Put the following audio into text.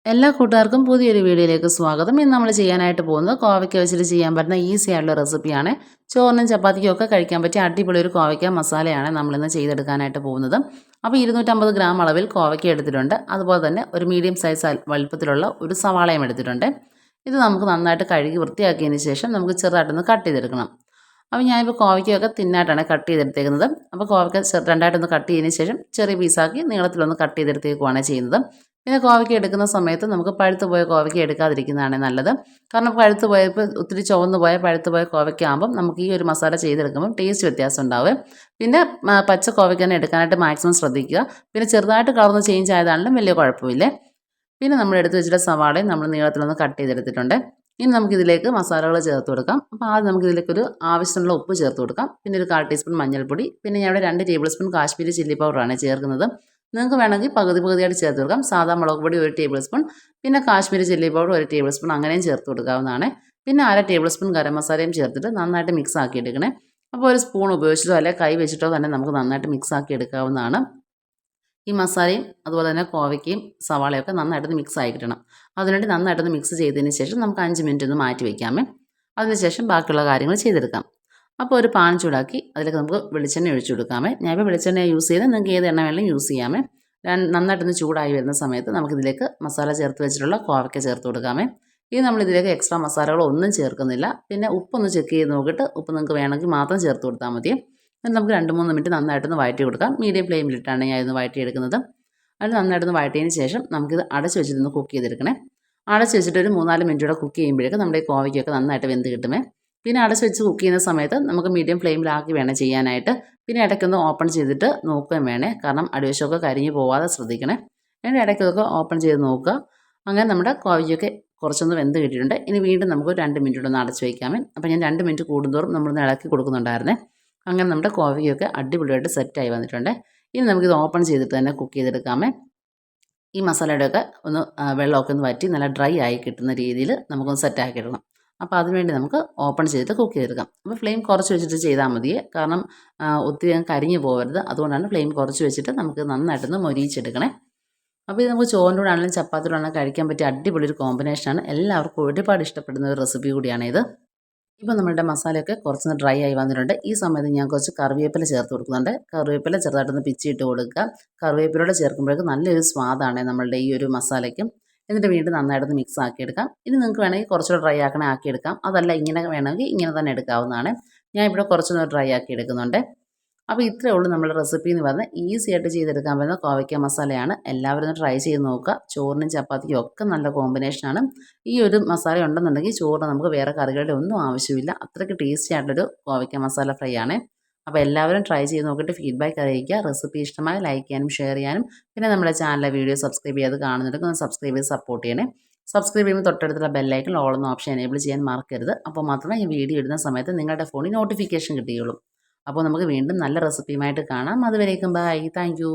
എല്ലാ കൂട്ടുകാർക്കും പുതിയൊരു വീഡിയോയിലേക്ക് സ്വാഗതം. ഇന്ന് നമ്മൾ ചെയ്യാനായിട്ട് പോകുന്നത് കോവയ്ക്ക വെച്ചിട്ട് ചെയ്യാൻ പറ്റുന്ന ഈസി ആയിട്ടുള്ള റെസിപ്പിയാണ്. ചോറിനും ചപ്പാത്തിക്കും ഒക്കെ കഴിക്കാൻ പറ്റിയ അടിപൊളി ഒരു കോവയ്ക്ക മസാലയാണ് നമ്മളിന്ന് ചെയ്തെടുക്കാനായിട്ട് പോകുന്നത്. അപ്പോൾ 250 ഗ്രാം അളവിൽ കോവയ്ക്ക എടുത്തിട്ടുണ്ട്. അതുപോലെ തന്നെ ഒരു മീഡിയം സൈസ് വലുപ്പത്തിലുള്ള ഒരു സവാളയും എടുത്തിട്ടുണ്ട്. ഇത് നമുക്ക് നന്നായിട്ട് കഴുകി വൃത്തിയാക്കിയതിന് ശേഷം നമുക്ക് ചെറുതായിട്ടൊന്ന് കട്ട് ചെയ്തെടുക്കണം. അപ്പോൾ ഞാനിപ്പോൾ കോവയ്ക്കൊക്കെ തിന്നായിട്ടാണ് കട്ട് ചെയ്തെടുത്തേക്കുന്നത്. അപ്പോൾ കോവയ്ക്ക രണ്ടായിട്ടൊന്ന് കട്ട് ചെയ്തതിന് ശേഷം ചെറിയ പീസാക്കി നീളത്തിലൊന്ന് കട്ട് ചെയ്തെടുത്തേക്കുവാണ് ചെയ്യുന്നത്. പിന്നെ കോവയ്ക്ക എടുക്കുന്ന സമയത്ത് നമുക്ക് പഴുത്ത് പോയ കോവയ്ക്ക എടുക്കാതിരിക്കുന്നതാണ് നല്ലത്. കാരണം പഴുത്ത് പോയപ്പോൾ ഒത്തിരി ചുവന്ന് പോയ പഴുത്ത് പോയ കോവയ്ക്ക ആകുമ്പം നമുക്ക് ഈ ഒരു മസാല ചെയ്തെടുക്കുമ്പം ടേസ്റ്റ് വ്യത്യാസം ഉണ്ടാവും. പിന്നെ പച്ച കോവയ്ക്ക തന്നെ എടുക്കാനായിട്ട് മാക്സിമം ശ്രദ്ധിക്കുക. പിന്നെ ചെറുതായിട്ട് കളർന്ന് ചേഞ്ച് ആയതാണെങ്കിലും വലിയ കുഴപ്പമില്ല. പിന്നെ നമ്മൾ എടുത്ത് വെച്ചിട്ട് സവാളയും നമ്മൾ നീളത്തിലൊന്ന് കട്ട് ചെയ്തെടുത്തിട്ടുണ്ട്. ഇനി നമുക്കിതിലേക്ക് മസാലകൾ ചേർത്ത് കൊടുക്കാം. അപ്പോൾ ആദ്യം നമുക്കിതിലേക്കൊരു ആവശ്യമുള്ള ഉപ്പ് ചേർത്ത് കൊടുക്കാം. പിന്നെ ഒരു 1/4 ടീസ്പൂൺ മഞ്ഞൾപ്പൊടി, പിന്നെ ഞാൻ ഇവിടെ 2 ടേബിൾ സ്പൂൺ കാശ്മീരി ചില്ലി പൗഡറാണ് ചേർക്കുന്നത്. നിങ്ങൾക്ക് വേണമെങ്കിൽ പകുതി പകുതിയായിട്ട് ചേർത്ത് കൊടുക്കാം. സാധാ മുളക് പൊടി 1 ടേബിൾ സ്പൂൺ, പിന്നെ Kashmiri chilli powder 1 table spoon അങ്ങനെയും ചേർത്ത് കൊടുക്കാവുന്നതാണ്. പിന്നെ 1/2 ടേബിൾ സ്പൂൺ ഗരം മസാലയും ചേർത്തിട്ട് നന്നായിട്ട് മിക്സ് ആക്കി എടുക്കണേ. അപ്പോൾ ഒരു സ്പൂൺ ഉപയോഗിച്ചിട്ടോ അല്ലെങ്കിൽ കൈ വെച്ചിട്ടോ തന്നെ നമുക്ക് നന്നായിട്ട് മിക്സ് ആക്കി എടുക്കാവുന്നതാണ്. ഈ മസാലയും അതുപോലെ തന്നെ കോവയ്ക്കയും സവാളയൊക്കെ നന്നായിട്ടൊന്ന് മിക്സ് ആയി കിട്ടണം. അതിനുവേണ്ടി നന്നായിട്ടൊന്ന് മിക്സ് ചെയ്തതിന് ശേഷം നമുക്ക് 5 മിനിറ്റ് ഒന്ന് മാറ്റി വയ്ക്കാമേ. അതിനുശേഷം ബാക്കിയുള്ള കാര്യങ്ങൾ ചെയ്തെടുക്കാം. അപ്പോൾ ഒരു പാൻ ചൂടാക്കി അതിലേക്ക് നമുക്ക് വെളിച്ചെണ്ണ ഒഴിച്ചു കൊടുക്കാമേ. ഞാനിപ്പോൾ വെളിച്ചെണ്ണ യൂസ് ചെയ്ത് നിങ്ങൾക്ക് ഏത് എണ്ണ വേണമെങ്കിലും യൂസ് ചെയ്യാമേ. നന്നായിട്ടൊന്ന് ചൂടായി വരുന്ന സമയത്ത് നമുക്കിതിലേക്ക് മസാല ചേർത്ത് വെച്ചിട്ടുള്ള കോവയ്ക്ക ചേർത്ത് കൊടുക്കാമേ. ഇനി നമ്മളിതിലേക്ക് എക്സ്ട്രാ മസാലകളൊന്നും ചേർക്കുന്നില്ല. പിന്നെ ഉപ്പൊന്ന് ചെക്ക് ചെയ്ത് നോക്കിയിട്ട് ഉപ്പ് നിങ്ങൾക്ക് വേണമെങ്കിൽ മാത്രം ചേർത്ത് കൊടുത്താൽ മതി. എന്നിട്ട് നമുക്ക് 2-3 മിനിറ്റ് നന്നായിട്ടൊന്ന് വഴറ്റി കൊടുക്കാം. മീഡിയം ഫ്ലെയിമിലിട്ടാണ് ഞാൻ ഇന്ന് വഴറ്റിയെടുക്കുന്നത്. അത് നന്നായിട്ടൊന്ന് വഴറ്റിയതിന് ശേഷം നമുക്കിത് അടച്ച് വെച്ചിട്ടൊന്ന് കുക്ക് ചെയ്തെടുക്കണേ. അടച്ച് വെച്ചിട്ട് ഒരു 3-4 മിനിറ്റ് കൂടെ കുക്ക് ചെയ്യുമ്പോഴേക്കും നമ്മുടെ ഈ കോവയ്ക്കൊക്കെ നന്നായിട്ട് വെന്ത് കിട്ടുമേ. പിന്നെ അടച്ച് വെച്ച് കുക്ക് ചെയ്യുന്ന സമയത്ത് നമുക്ക് മീഡിയം ഫ്ലെയിമിലാക്കി വേണം ചെയ്യാനായിട്ട്. പിന്നെ ഇടയ്ക്കൊന്ന് ഓപ്പൺ ചെയ്തിട്ട് നോക്കുകയും വേണേ. കാരണം അടിവശമൊക്കെ കരിഞ്ഞ് പോവാതെ ശ്രദ്ധിക്കണേ. എന്നിട്ട് ഇടയ്ക്കൊക്കെ ഓപ്പൺ ചെയ്ത് നോക്കുക. അങ്ങനെ നമ്മുടെ കോവയ്ക്കൊക്കെ കുറച്ചൊന്ന് വെന്ത് കിട്ടിയിട്ടുണ്ട്. ഇനി വീണ്ടും നമുക്ക് 2 മിനിറ്റ് ഒന്ന് അടച്ച് വയ്ക്കാമേ. അപ്പോൾ ഞാൻ 2 മിനിറ്റ് കൂടുന്തോറും നമ്മളൊന്ന് ഇളക്കി കൊടുക്കുന്നുണ്ടായിരുന്നേ. അങ്ങനെ നമ്മുടെ കോവയ്ക്കൊക്കെ അടിപൊളിയായിട്ട് സെറ്റായി വന്നിട്ടുണ്ട്. ഇനി നമുക്കിത് ഓപ്പൺ ചെയ്തിട്ട് തന്നെ കുക്ക് ചെയ്തെടുക്കാമേ. ഈ മസാലയുടെയൊക്കെ ഒന്ന് വെള്ളമൊക്കെ ഒന്ന് വറ്റി നല്ല ഡ്രൈ ആയി കിട്ടുന്ന രീതിയിൽ നമുക്കൊന്ന് സെറ്റാക്കി ഇടണം. അപ്പോൾ അതിനുവേണ്ടി നമുക്ക് ഓപ്പൺ ചെയ്തിട്ട് കുക്ക് ചെയ്തെടുക്കാം. അപ്പോൾ ഫ്ലെയിം കുറച്ച് വെച്ചിട്ട് ചെയ്താൽ മതിയേ. കാരണം ഒത്തിരി കരിഞ്ഞു പോകരുത്. അതുകൊണ്ടാണ് ഫ്ലെയിം കുറച്ച് വെച്ചിട്ട് നമുക്ക് നന്നായിട്ടൊന്ന് മൊരിയിച്ചെടുക്കണേ. അപ്പോൾ ഇത് നമുക്ക് ചോറിൻ്റെ കൂടെ ആണെങ്കിലും ചപ്പാത്തിയുടെ ആണെങ്കിലും കഴിക്കാൻ പറ്റിയ അടിപൊളി ഒരു കോമ്പിനേഷനാണ്. എല്ലാവർക്കും ഒരുപാട് ഇഷ്ടപ്പെടുന്ന ഒരു റെസിപ്പി കൂടിയാണ് ഇത്. ഇപ്പോൾ നമ്മുടെ മസാലയൊക്കെ കുറച്ചൊന്ന് ഡ്രൈ ആയി വന്നിട്ടുണ്ട്. ഈ സമയത്ത് ഞാൻ കുറച്ച് കറിവേപ്പില ചേർത്ത് കൊടുക്കുന്നുണ്ട്. കറിവേപ്പില ചെറുതായിട്ടൊന്ന് പിച്ചിയിട്ട് കൊടുക്കുക. കറിവേപ്പിലയോടെ ചേർക്കുമ്പോഴേക്കും നല്ലൊരു സ്വാദാണ് നമ്മളുടെ ഈ ഒരു മസാലയ്ക്കും. എന്നിട്ട് വീണ്ടും നന്നായിട്ടൊന്ന് മിക്സ് ആക്കിയെടുക്കാം. ഇനി നിങ്ങൾക്ക് വേണമെങ്കിൽ കുറച്ചുകൂടെ ഡ്രൈ ആക്കണേ ആക്കിയെടുക്കാം. അതല്ല ഇങ്ങനെ വേണമെങ്കിൽ ഇങ്ങനെ തന്നെ എടുക്കാവുന്നതാണ്. ഞാൻ ഇവിടെ കുറച്ചൊന്ന് ഡ്രൈ ആക്കി എടുക്കുന്നുണ്ട്. അപ്പോൾ ഇത്രയേ ഉള്ളൂ നമ്മുടെ റെസിപ്പി എന്ന് പറഞ്ഞാൽ ഈസി ആയിട്ട് ചെയ്തെടുക്കാൻ പറ്റുന്ന കോവയ്ക്ക മസാലയാണ്. എല്ലാവരും ഒന്ന് ട്രൈ ചെയ്ത് നോക്കുക. ചോറിനും ചപ്പാത്തിക്കും ഒക്കെ നല്ല കോമ്പിനേഷനാണ്. ഈ ഒരു മസാല ഉണ്ടെന്നുണ്ടെങ്കിൽ ചോറിന് നമുക്ക് വേറെ കറികളുടെ ഒന്നും ആവശ്യമില്ല. അത്രയ്ക്ക് ടേസ്റ്റി ആയിട്ടൊരു കോവയ്ക്ക മസാല ഫ്രൈ ആണ്. അപ്പോൾ എല്ലാവരും ട്രൈ ചെയ്ത് നോക്കിയിട്ട് ഫീഡ്ബാക്ക് അറിയിക്കുക. റെസിപ്പി ഇഷ്ടമായി ലൈക്ക് ചെയ്യാനും ഷെയർ ചെയ്യാനും പിന്നെ നമ്മുടെ ചാനലിലെ വീഡിയോ സബ്സ്ക്രൈബ് ചെയ്ത് കാണുന്നുണ്ടെങ്കിൽ ഒന്ന് സബ്സ്ക്രൈബ് ചെയ്ത് സപ്പോർട്ട് ചെയ്യണേ. സബ്സ്ക്രൈബ് ചെയ്യുമ്പോൾ തൊട്ടടുത്തുള്ള ബെല്ലൈക്കൺ ഓൾ എന്ന ഓപ്ഷൻ എനേബിൾ ചെയ്യാൻ മറക്കരുത്. അപ്പോൾ മാത്രമേ ഈ വീഡിയോ ഇടുന്ന സമയത്ത് നിങ്ങളുടെ ഫോണിൽ നോട്ടിഫിക്കേഷൻ കിട്ടുകയുള്ളൂ. അപ്പോൾ നമുക്ക് വീണ്ടും നല്ല റെസിപ്പിയുമായിട്ട് കാണാം. അതുവരേക്കും ബൈ. Thank you.